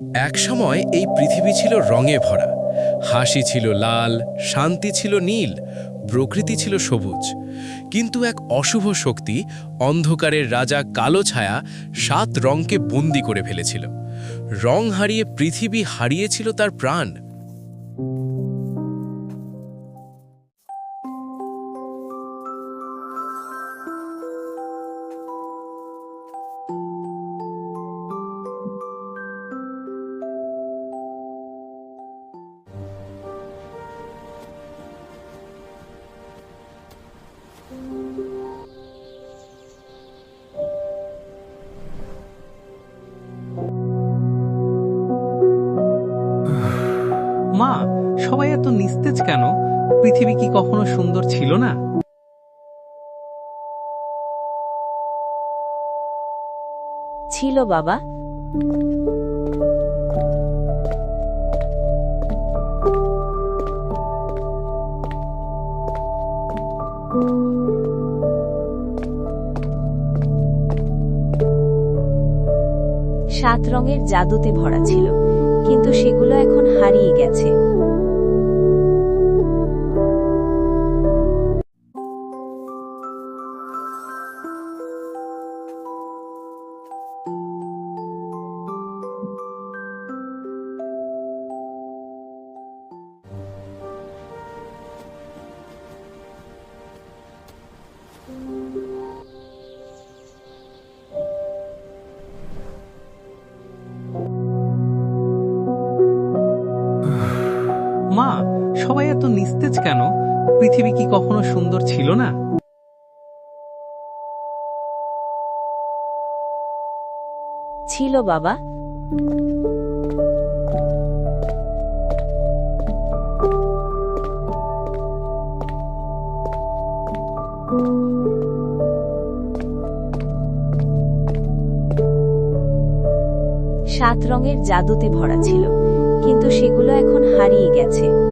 একসময় এই পৃথিবী ছিল রঙে ভরা। হাসি ছিল লাল, শান্তি ছিল নীল, প্রকৃতি ছিল সবুজ। কিন্তু এক অশুভ শক্তি, অন্ধকারের রাজা কালো ছায়া, 7 রঙকে বন্দি করে ফেলেছিল। রং হারিয়ে পৃথিবী হারিয়েছিল তার প্রাণ। মা, সবাই এত নিস্তেজ কেন? পৃথিবী কি কখনো সুন্দর ছিল না? ছিল বাবা। সাত রঙের জাদুতে ভরা ছিল, কিন্তু সেগুলো এখন হারিয়ে গেছে। মা, সবাই এত নিস্তেজ কেন? পৃথিবী কি কখনো সুন্দর ছিল না? ছিল বাবা। সাত রঙের জাদুতে ভরা ছিল, কিন্তু সেগুলো এখন হারিয়ে গেছে।